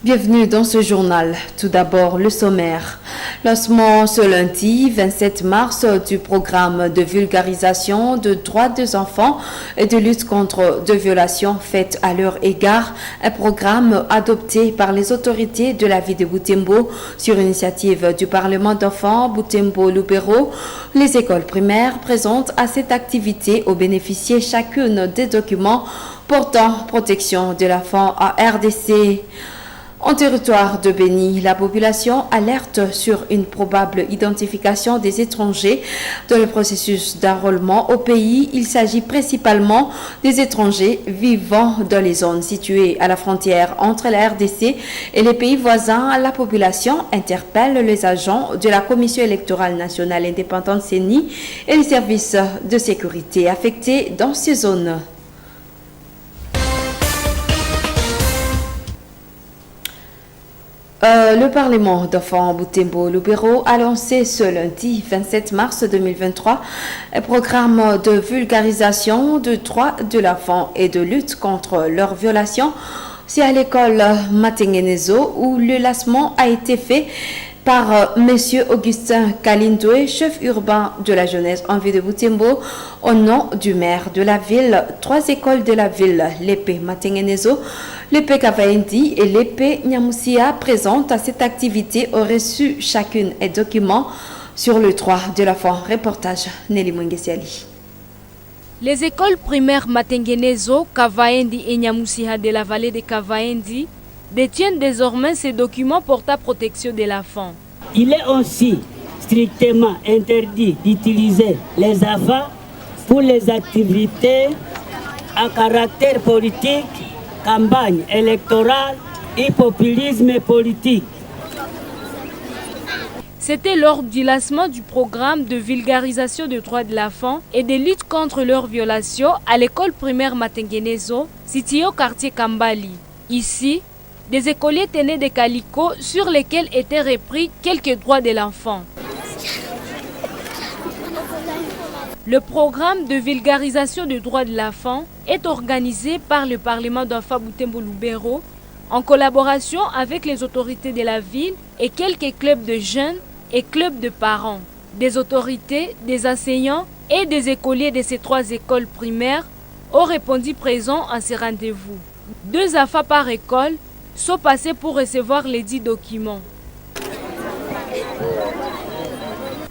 Bienvenue dans ce journal. Tout d'abord, le sommaire. Lancement ce lundi 27 mars du programme de vulgarisation de droits des enfants et de lutte contre de violations faites à leur égard. Un programme adopté par les autorités de la ville de Butembo sur initiative du Parlement d'enfants Butembo-Lubero. Les écoles primaires présentent à cette activité aux bénéficiaires chacune des documents portant protection de l'enfant à RDC. En territoire de Béni, la population alerte sur une probable identification des étrangers dans le processus d'enrôlement au pays. Il s'agit principalement des étrangers vivant dans les zones situées à la frontière entre la RDC et les pays voisins. La population interpelle les agents de la Commission électorale nationale indépendante CENI et les services de sécurité affectés dans ces zones. Le Parlement d'enfants Butembo-Lubero a lancé ce lundi 27 mars 2023 un programme de vulgarisation de droits de l'enfant et de lutte contre leurs violations. C'est à l'école Matengenezo où le lancement a été fait par M. Augustin Kalindoé, chef urbain de la jeunesse en ville de Butembo, au nom du maire de la ville. 3 écoles de la ville, l'épée Matengenezo, l'épée Kavaendi et l'épée Nyamusia, présentes à cette activité, ont reçu chacune un document sur le droit de l'enfant. Reportage Nelly Mwengesiali. Les écoles primaires Matengenezo, Kavaendi et Nyamusia de la vallée de Kavaendi détiennent désormais ces documents portant protection de l'enfant. Il est aussi strictement interdit d'utiliser les enfants pour les activités à caractère politique, campagne électorale et populisme politique. C'était lors du lancement du programme de vulgarisation des droits de l'enfant et de lutte contre leurs violations à l'école primaire Matengenezo, située au quartier Kambali. Ici, des écoliers tenaient des calicots sur lesquels étaient repris quelques droits de l'enfant. Le programme de vulgarisation des droits de l'enfant est organisé par le Parlement d'enfants Butembo-Lubero en collaboration avec les autorités de la ville et quelques clubs de jeunes et clubs de parents. Des autorités, des enseignants et des écoliers de ces 3 écoles primaires ont répondu présents à ces rendez-vous. 2 enfants par école sont passés pour recevoir les 10 documents.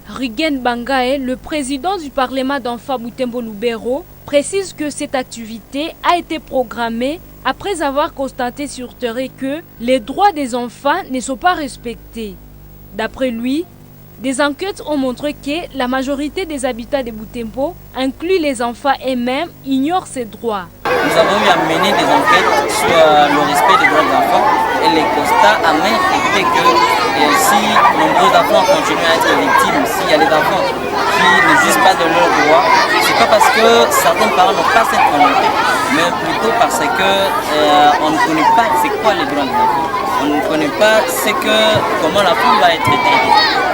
Rigen Bangae, le président du Parlement d'enfants Butembo-Lubero, précise que cette activité a été programmée après avoir constaté sur terrain que les droits des enfants ne sont pas respectés. D'après lui, des enquêtes ont montré que la majorité des habitants de Butembo, inclus les enfants eux-mêmes, ignorent ces droits. Nous avons eu à mener des enquêtes sur le respect des droits de l'enfant et les constats amers étaient que si nombreux enfants continuent à être victimes, s'il y a des enfants qui ne disent pas de leurs droits, ce n'est pas parce que certains parents n'ont pas cette volonté, mais plutôt parce qu'on ne connaît pas c'est quoi les droits de l'enfant. On ne connaît pas comment l'enfant va être traité.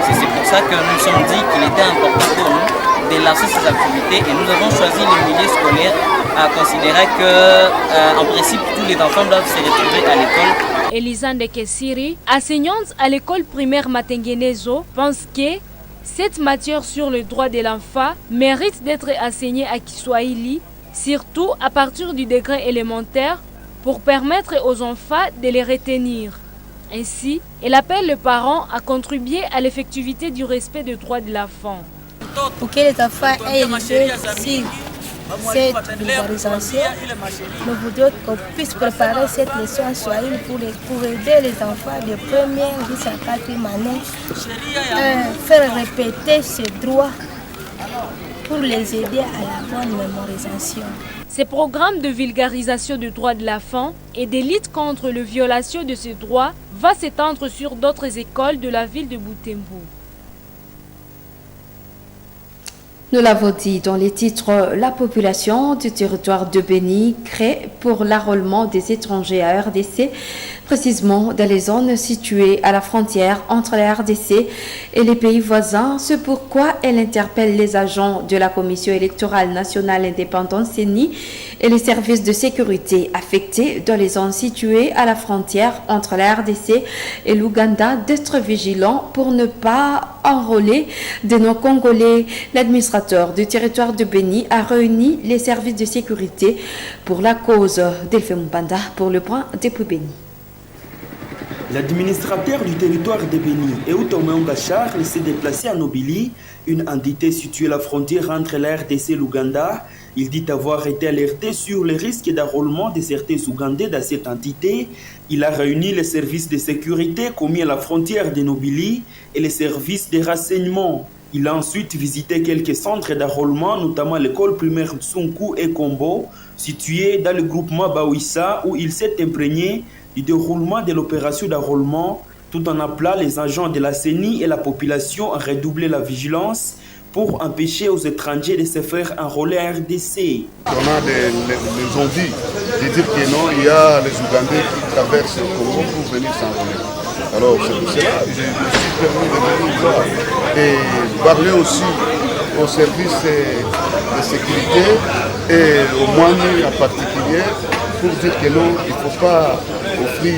C'est pour ça que nous nous sommes dit qu'il était important pour nous de lancer ces activités et nous avons choisi le milieu scolaire à considérer qu'en principe tous les enfants doivent se retrouver à l'école. Elisande Kessiri, enseignante à l'école primaire Matengenezo, pense que cette matière sur le droit de l'enfant mérite d'être enseignée à Kiswahili, surtout à partir du degré élémentaire, pour permettre aux enfants de les retenir. Ainsi, elle appelle les parents à contribuer à l'effectivité du respect des droits de l'enfant. Pour que les enfants aient l'idée si cette vulgarisation, nous voudrions qu'on puisse préparer cette leçon en Swahili pour aider les enfants de première jusqu'à 4e année, faire répéter ces droits pour les aider à la bonne mémorisation. Ce programme de vulgarisation des droits de l'enfant et de lutte contre les violations de ces droits va s'étendre sur d'autres écoles de la ville de Butembo. Nous l'avons dit dans les titres, la population du territoire de Béni crée pour l'enrôlement des étrangers à RDC, précisément dans les zones situées à la frontière entre la RDC et les pays voisins. C'est pourquoi elle interpelle les agents de la Commission électorale nationale indépendante CENI et les services de sécurité affectés dans les zones situées à la frontière entre la RDC et l'Ouganda d'être vigilants pour ne pas enrôler de nos Congolais. L'administrateur du territoire de Béni a réuni les services de sécurité pour la cause. Delphine Mpanda pour le point depuis Béni. L'administrateur du territoire de Béni, Eutomeonga Charles, s'est déplacé à Nobili, une entité située à la frontière entre la RDC et l'Ouganda. Il dit avoir été alerté sur les risques d'enrôlement de certains Ougandais dans cette entité. Il a réuni les services de sécurité commis à la frontière de Nobili et les services de renseignement. Il a ensuite visité quelques centres d'enrôlement, notamment l'école primaire Tsunku et Kombo, située dans le groupement Bawissa, où il s'est imprégné du déroulement de l'opération d'enrôlement, tout en appelant les agents de la CENI et la population à redoubler la vigilance pour empêcher aux étrangers de se faire enrôler à RDC. On a les envies de dire que non, il y a les Ougandais qui traversent le Congo pour venir s'enrôler. Alors c'est pour cela que je me suis permis de venir voir et parler aussi aux services de sécurité et au MONUSCO en particulier pour dire que non, il ne faut pas offrir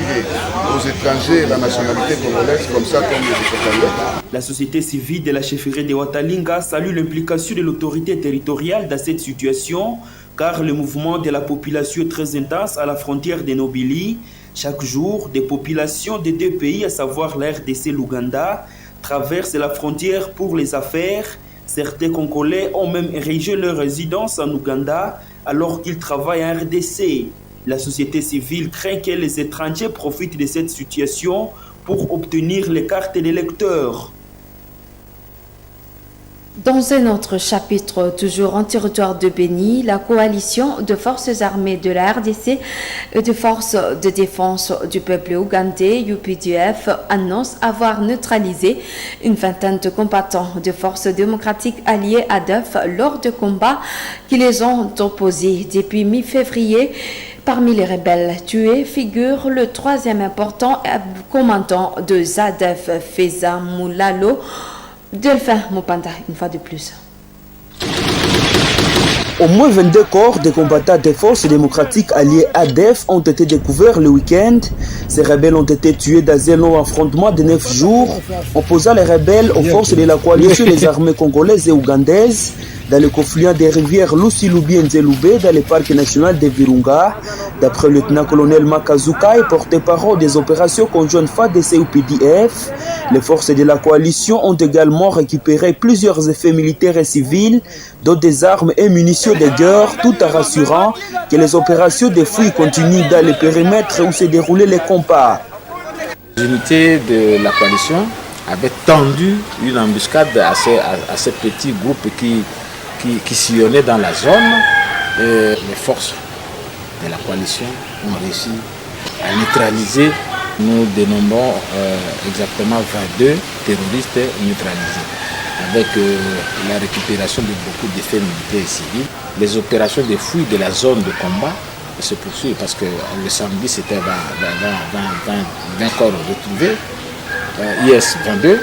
aux étrangers la nationalité congolaise comme ça, comme les États. La société civile de la chefferie de Watalinga salue l'implication de l'autorité territoriale dans cette situation, car le mouvement de la population est très intense à la frontière de Nobili. Chaque jour, des populations des deux pays, à savoir la RDC et l'Ouganda, traversent la frontière pour les affaires. Certains Congolais ont même érigé leur résidence en Ouganda alors qu'ils travaillent en RDC. La société civile craint que les étrangers profitent de cette situation pour obtenir les cartes d'électeurs. Dans un autre chapitre, toujours en territoire de Béni, la coalition de forces armées de la RDC et de forces de défense du peuple ougandais, UPDF, annonce avoir neutralisé une vingtaine de combattants de forces démocratiques alliées à ADF lors de combats qui les ont opposés depuis mi-février. Parmi les rebelles tués figure le troisième important commandant de ZADF, Feza Moulalo. Delphine Mpanda, une fois de plus. Au moins 22 corps de combattants des forces démocratiques alliées ADF ont été découverts le week-end. Ces rebelles ont été tués dans un long affrontement de 9 jours, opposant les rebelles aux forces de la coalition des armées congolaises et ougandaises dans le confluent des rivières Lusilubi et Nzelube dans le parc national de Virunga. D'après le lieutenant-colonel Makazuka et porte-parole des opérations conjointes FARDC et UPDF, les forces de la coalition ont également récupéré plusieurs effets militaires et civils, dont des armes et munitions de guerre, tout en rassurant que les opérations de fouilles continuent dans le périmètre où se déroulaient les combats. Les unités de la coalition avaient tendu une embuscade à ces petits groupes qui sillonnaient dans la zone. Et les forces de la coalition ont réussi à neutraliser. Nous dénombrons exactement 22 terroristes neutralisés, avec la récupération de beaucoup d'effets militaires et civils. Les opérations de fouille de la zone de combat se poursuivent parce que le samedi c'était 20 corps retrouvés, IS 22, et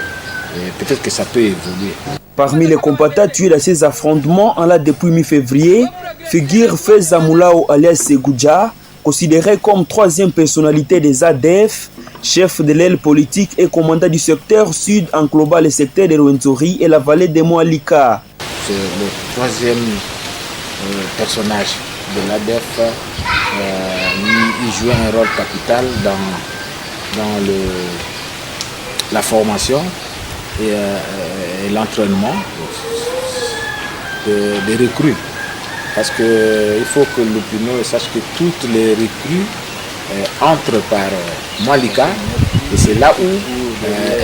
peut-être que ça peut évoluer. Parmi les combattants tués dans ces affrontements en là depuis mi-février, figure Feza Moulalo alias Seguja, considéré comme troisième personnalité des ADF, chef de l'aile politique et commandant du secteur sud englobant le secteur de Rwenzori et la vallée de Moalika. C'est le troisième personnage de l'ADF. Il jouait un rôle capital dans la formation et l'entraînement des recrues. Parce qu'il faut que l'opinion sache que toutes les recrues entrent par Moalika et c'est là où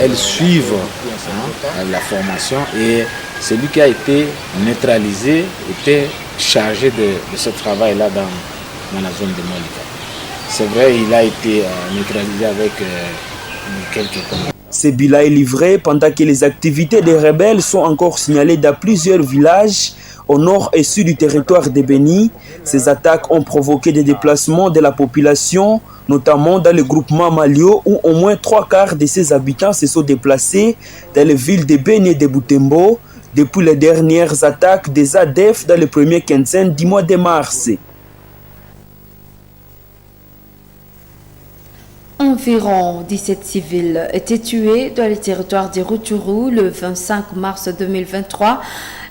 elles suivent la formation, et celui qui a été neutralisé était chargé de ce travail-là dans la zone de Moalika. C'est vrai, il a été neutralisé avec quelques combats. Ce bilan est livré pendant que les activités des rebelles sont encore signalées dans plusieurs villages au nord et sud du territoire de Beni. Ces attaques ont provoqué des déplacements de la population, notamment dans le groupement Malio, où au moins 3/4 de ses habitants se sont déplacés dans les villes de Beni et de Butembo depuis les dernières attaques des ADF dans le premier quinzaine du mois de mars. Environ 17 civils étaient tués dans le territoire de Rutshuru le 25 mars 2023.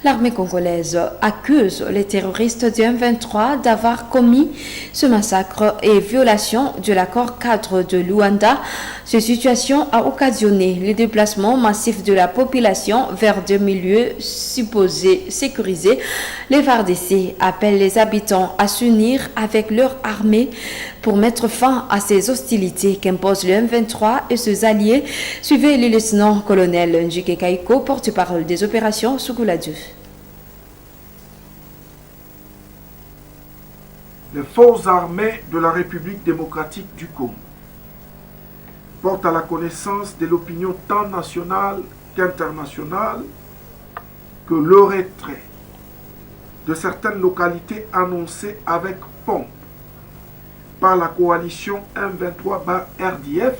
L'armée congolaise accuse les terroristes du M23 d'avoir commis ce massacre et violation de l'accord cadre de Luanda. Cette situation a occasionné le déplacement massif de la population vers des milieux supposés sécurisés. Les FARDC appellent les habitants à s'unir avec leur armée pour mettre fin à ces hostilités qu'imposent le M23 et ses alliés. Suivez le lieutenant-colonel Njike Kaiko, porte-parole des opérations Soukouladu. Les forces armées de la République démocratique du Congo portent à la connaissance de l'opinion tant nationale qu'internationale que le retrait de certaines localités annoncées avec pompe par la coalition M23/RDF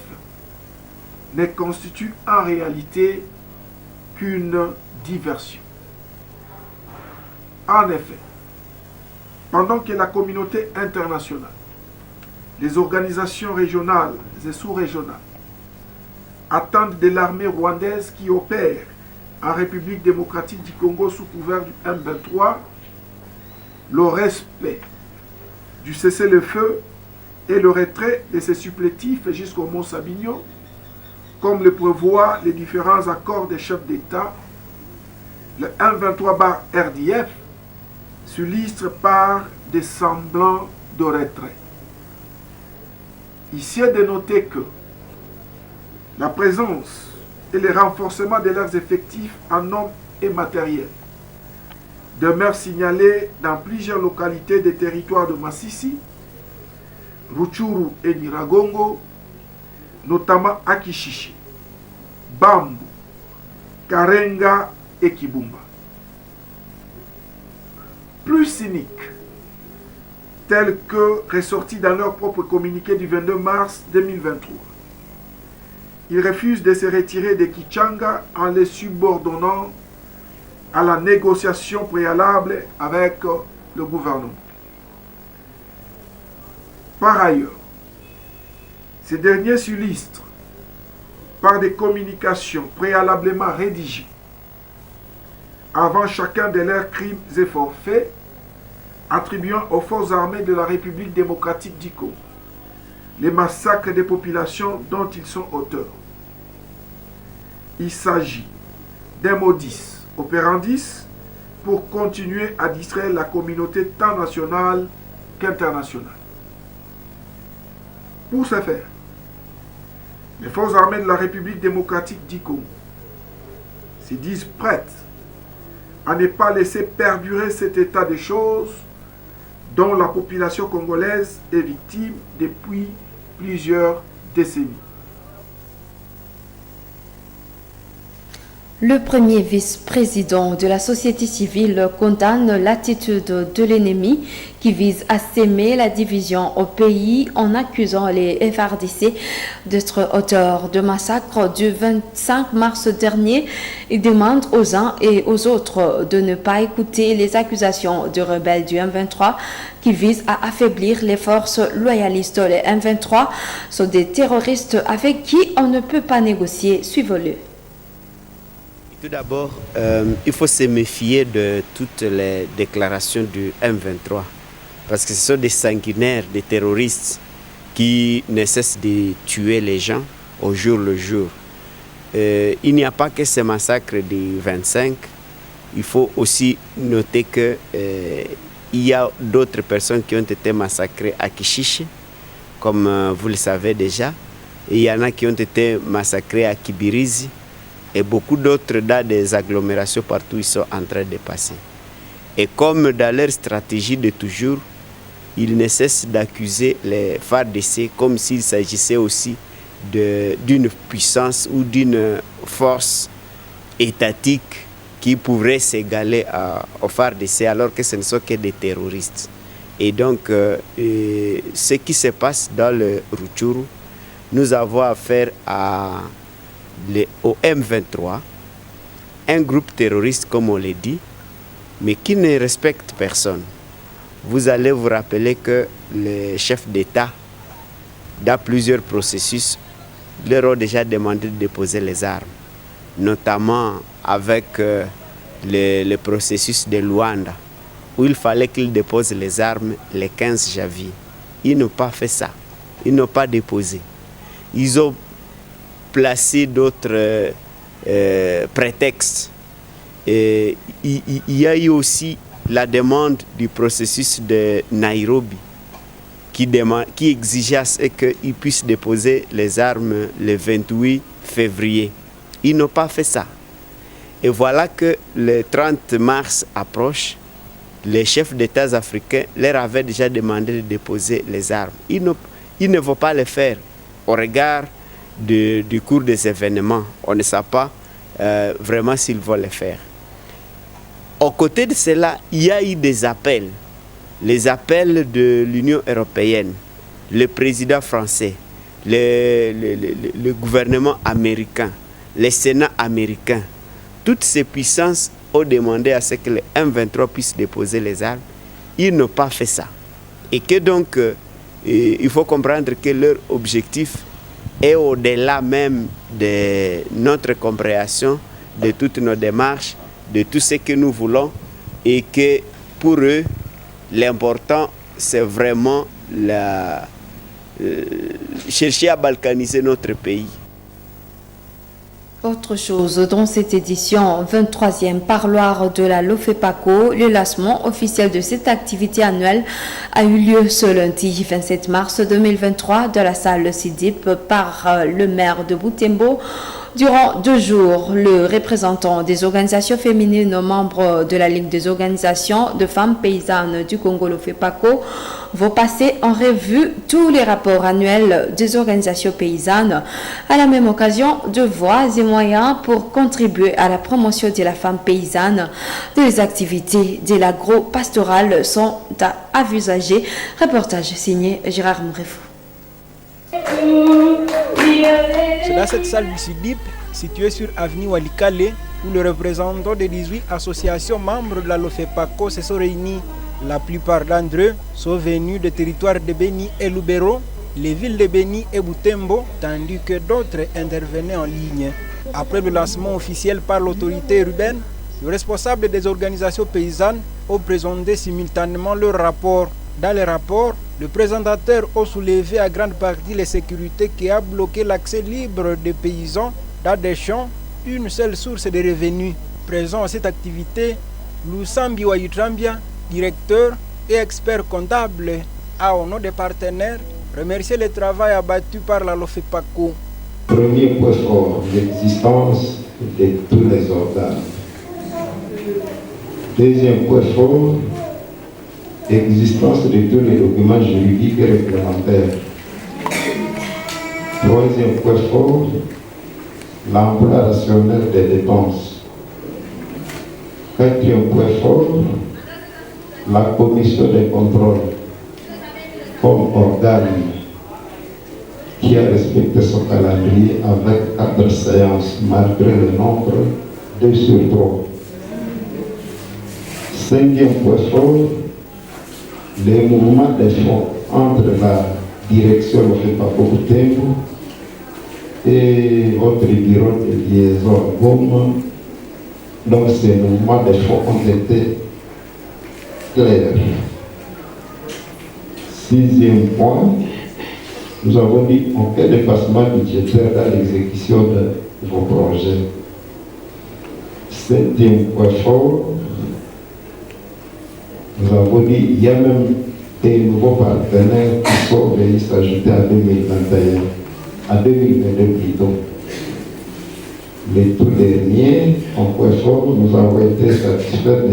ne constitue en réalité qu'une diversion. En effet, pendant que la communauté internationale, les organisations régionales et sous-régionales attendent de l'armée rwandaise qui opère en République démocratique du Congo sous couvert du M23 le respect du cessez-le-feu et le retrait de ses supplétifs jusqu'au Mont Sabinyo, comme le prévoient les différents accords des chefs d'État, le M23/RDF s'illustre par des semblants de retrait. Ici est de noter que la présence et le renforcement de leurs effectifs en hommes et matériel demeurent signalés dans plusieurs localités des territoires de Masisi, Rutshuru et Nyiragongo, notamment à Kishishi, Bambu, Karenga et Kibumba. Plus cyniques, tels que ressortis dans leur propre communiqué du 22 mars 2023. Ils refusent de se retirer de Kichanga en les subordonnant à la négociation préalable avec le gouvernement. Par ailleurs, ces derniers s'illustrent par des communications préalablement rédigées avant chacun de leurs crimes et forfaits, attribuant aux forces armées de la République démocratique du Congo les massacres des populations dont ils sont auteurs. Il s'agit d'un modus operandi pour continuer à distraire la communauté tant nationale qu'internationale. Pour ce faire, les forces armées de la République démocratique du Congo se disent prêtes à ne pas laisser perdurer cet état de choses dont la population congolaise est victime depuis plusieurs décennies. Le premier vice-président de la société civile condamne l'attitude de l'ennemi qui vise à s'aimer la division au pays en accusant les FARDC d'être auteurs de massacres du 25 mars dernier. Il demande aux uns et aux autres de ne pas écouter les accusations de rebelles du M23 qui visent à affaiblir les forces loyalistes. Les M23 sont des terroristes avec qui on ne peut pas négocier. Suivez-le. Tout d'abord, il faut se méfier de toutes les déclarations du M23 parce que ce sont des sanguinaires, des terroristes qui ne cessent de tuer les gens au jour le jour. Il n'y a pas que ce massacre du 25, il faut aussi noter qu'il y a d'autres personnes qui ont été massacrées à Kishishi, comme vous le savez déjà, et il y en a qui ont été massacrés à Kibirizi, et beaucoup d'autres dans des agglomérations partout ils sont en train de passer. Et comme dans leur stratégie de toujours, ils ne cessent d'accuser les FARDC comme s'il s'agissait aussi d'une puissance ou d'une force étatique qui pourrait s'égaler au FARDC alors que ce ne sont que des terroristes. Et donc, ce qui se passe dans le Rutshuru, nous avons affaire au M23, un groupe terroriste comme on l'a dit, mais qui ne respecte personne. Vous allez vous rappeler que les chefs d'État, dans plusieurs processus, leur ont déjà demandé de déposer les armes, notamment avec le processus de Luanda, où il fallait qu'ils déposent les armes les 15 janvier. Ils n'ont pas fait ça, ils n'ont pas déposé. Ils ont placé d'autres prétextes. Et il y a eu aussi la demande du processus de Nairobi qui exigeait à ce qu'ils puissent déposer les armes le 28 février. Ils n'ont pas fait ça. Et voilà que le 30 mars approche, les chefs d'État africains leur avaient déjà demandé de déposer les armes. Ils ne vont pas le faire au regard du cours des événements. On ne sait pas vraiment s'ils vont le faire. Aux côtés de cela, il y a eu des appels. Les appels de l'Union européenne, le président français, le gouvernement américain, le Sénat américain. Toutes ces puissances ont demandé à ce que le M23 puisse déposer les armes. Ils n'ont pas fait ça. Et que donc, il faut comprendre que leur objectif est au-delà même de notre compréhension, de toutes nos démarches, de tout ce que nous voulons, et que pour eux, l'important, c'est vraiment chercher à balkaniser notre pays. Autre chose, dans cette édition 23e parloir de la Lofepaco, le lancement officiel de cette activité annuelle a eu lieu ce lundi 27 mars 2023 dans la salle Sidip par le maire de Butembo. Durant 2 jours, le représentant des organisations féminines membres de la Ligue des organisations de femmes paysannes du Congo, Lofepaco, vont passer en revue tous les rapports annuels des organisations paysannes. À la même occasion, de voies et moyens pour contribuer à la promotion de la femme paysanne. Des activités de l'agro-pastoral sont à envisager. Reportage signé Gérard Mrefou. C'est dans cette salle du SIDIP, située sur avenue Walikale, où les représentants des 18 associations membres de la Lofepaco se sont réunis. La plupart d'entre eux sont venus des territoires de Beni et Lubero, les villes de Beni et Butembo, tandis que d'autres intervenaient en ligne. Après le lancement officiel par l'autorité urbaine, les responsables des organisations paysannes ont présenté simultanément leur rapport. Dans le rapport, le présentateur a soulevé à grande partie les sécurités qui a bloqué l'accès libre des paysans dans des champs, une seule source de revenus. Présent à cette activité, Lusambi Wayutrambia, directeur et expert comptable, a au nom des partenaires remercié le travail abattu par la Lofepaco. Premier point fort, l'existence de tous les organes. Deuxième point fort, existence de tous les documents juridiques et réglementaires. Troisième point fort, l'emploi rationnel des dépenses. Quatrième point fort, la commission des contrôles comme organe qui a respecté son calendrier avec 4 séances malgré le nombre 2 sur 3. Cinquième point fort, les mouvements des fonds entre la direction Lofepaco Butembo et votre bureau de liaison Goma. Donc ces mouvements des fonds ont été clairs. Sixième point, nous avons dit aucun dépassement budgétaire dans l'exécution de vos projets. Septième point fort, nous avons dit qu'il y a même des nouveaux partenaires qui sont venus s'ajouter à 2021, à 2022 plutôt. Les tout derniers, en point fort, nous avons été satisfaits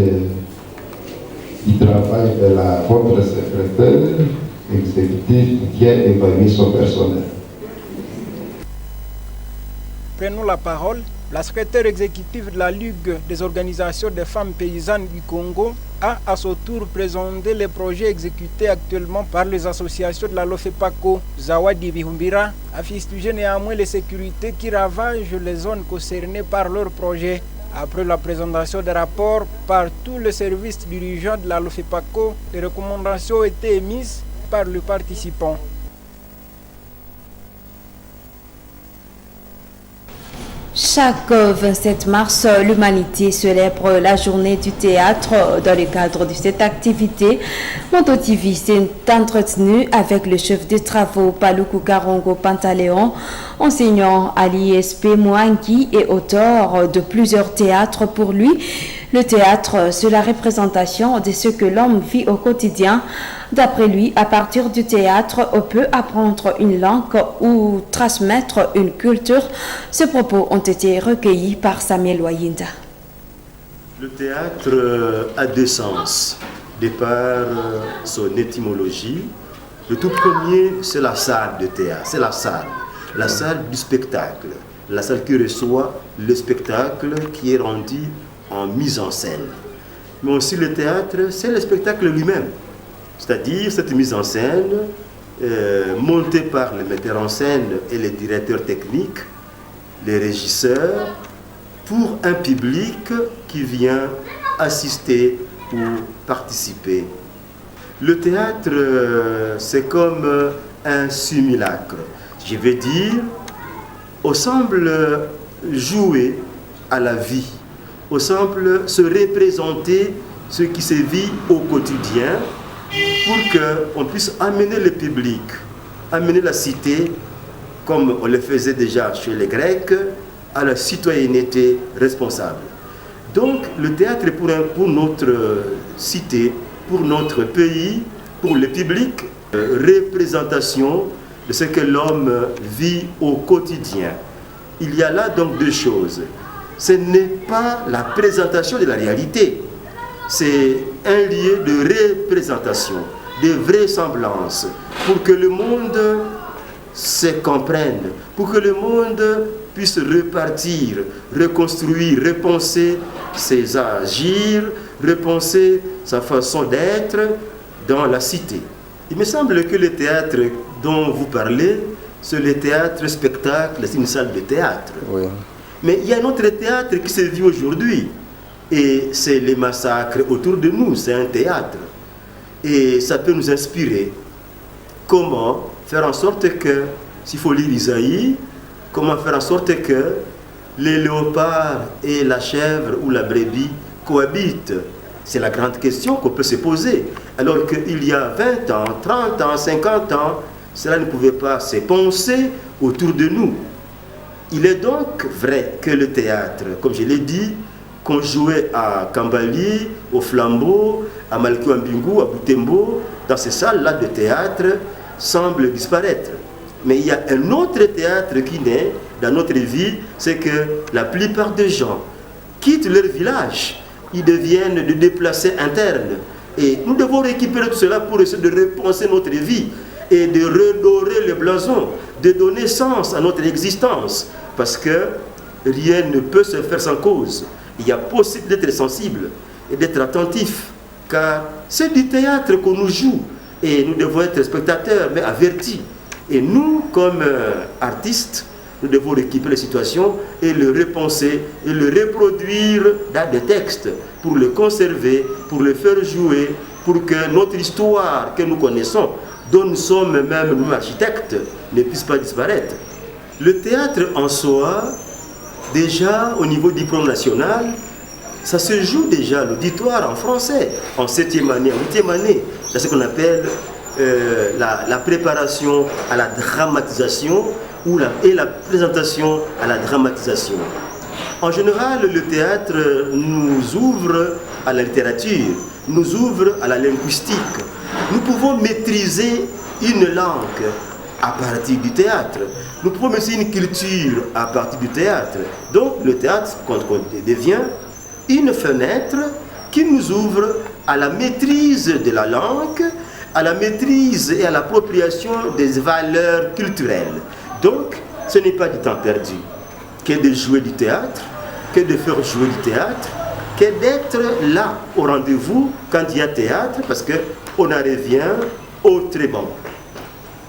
du travail de votre secrétaire exécutif qui a évalué son personnel. Prenons la parole. La secrétaire exécutive de la Ligue des organisations des femmes paysannes du Congo a à son tour présenté les projets exécutés actuellement par les associations de la Lofepako. Zawadi Bihumbira a fustigé néanmoins les sécurités qui ravagent les zones concernées par leurs projets. Après la présentation des rapports par tous les services dirigeants de la Lofepako, les recommandations ont été émises par les participants. Chaque 27 mars, l'humanité célèbre la journée du théâtre. Dans le cadre de cette activité, Moto TV s'est entretenu avec le chef de travaux Paluku Karongo Pantaleon, enseignant à l'ISP Mwangi et auteur de plusieurs théâtres. Pour lui, le théâtre, c'est la représentation de ce que l'homme vit au quotidien. D'après lui, à partir du théâtre, on peut apprendre une langue ou transmettre une culture. Ces propos ont été recueillis par Samuel Wayinda. Le théâtre a deux sens, de par son étymologie. Le tout premier, c'est la salle de théâtre, c'est la salle du spectacle, la salle qui reçoit le spectacle qui est rendu en mise en scène. Mais aussi le théâtre, c'est le spectacle lui-même. C'est-à-dire cette mise en scène montée par le metteur en scène et les directeurs techniques, les régisseurs, pour un public qui vient assister ou participer. Le théâtre, c'est comme un simulacre. Je veux dire, on semble jouer à la vie, on semble se représenter ce qui se vit au quotidien, pour qu'on puisse amener le public, amener la cité, comme on le faisait déjà chez les Grecs, à la citoyenneté responsable. Donc le théâtre pour notre cité, pour notre pays, pour le public, représentation de ce que l'homme vit au quotidien. Il y a là donc deux choses. Ce n'est pas la présentation de la réalité. C'est un lieu de représentation, de vraisemblance, pour que le monde se comprenne, pour que le monde puisse repartir, reconstruire, repenser ses agir, repenser sa façon d'être dans la cité. Il me semble que le théâtre dont vous parlez, c'est le théâtre spectacle, c'est une salle de théâtre. Oui. Mais il y a un autre théâtre qui se vit aujourd'hui. Et c'est les massacres autour de nous, c'est un théâtre. Et ça peut nous inspirer. Comment faire en sorte que, s'il faut lire Isaïe, comment faire en sorte que les léopards et la chèvre ou la brebis cohabitent. C'est la grande question qu'on peut se poser. Alors qu'il y a 20 ans, 30 ans, 50 ans, cela ne pouvait pas se penser autour de nous. Il est donc vrai que le théâtre, comme je l'ai dit, qu'on jouait à Kambali, au Flambeau, à Malkiwambingu, à Butembo, dans ces salles-là de théâtre, semble disparaître. Mais il y a un autre théâtre qui naît dans notre vie, c'est que la plupart des gens quittent leur village, ils deviennent des déplacés internes. Et nous devons récupérer tout cela pour essayer de repenser notre vie et de redorer le blason, de donner sens à notre existence. Parce que rien ne peut se faire sans cause. Il y a possible d'être sensible et d'être attentif, car c'est du théâtre qu'on nous joue et nous devons être spectateurs, mais avertis. Et nous, comme artistes, nous devons récupérer les situations et le repenser et le reproduire dans des textes pour le conserver, pour le faire jouer, pour que notre histoire que nous connaissons, dont nous sommes même nous architectes, ne puisse pas disparaître. Le théâtre en soi, déjà au niveau du diplôme national, ça se joue déjà l'auditoire en français, en 7e année, en 8e année. C'est ce qu'on appelle la préparation à la dramatisation et la présentation à la dramatisation. En général, le théâtre nous ouvre à la littérature, nous ouvre à la linguistique. Nous pouvons maîtriser une langue à partir du théâtre. Nous pouvons maîtriser une culture à partir du théâtre. Donc le théâtre devient une fenêtre qui nous ouvre à la maîtrise de la langue, à la maîtrise et à l'appropriation des valeurs culturelles. Donc ce n'est pas du temps perdu. que de jouer du théâtre, que de faire jouer du théâtre, que d'être là au rendez-vous quand il y a théâtre, parce qu'on en revient au très bon.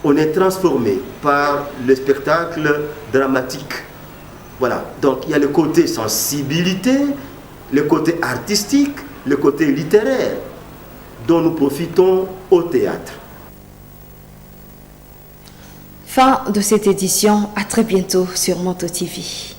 On est transformé par le spectacle dramatique. Voilà, donc il y a le côté sensibilité, le côté artistique, le côté littéraire dont nous profitons au théâtre. Fin de cette édition, à très bientôt sur Moto TV.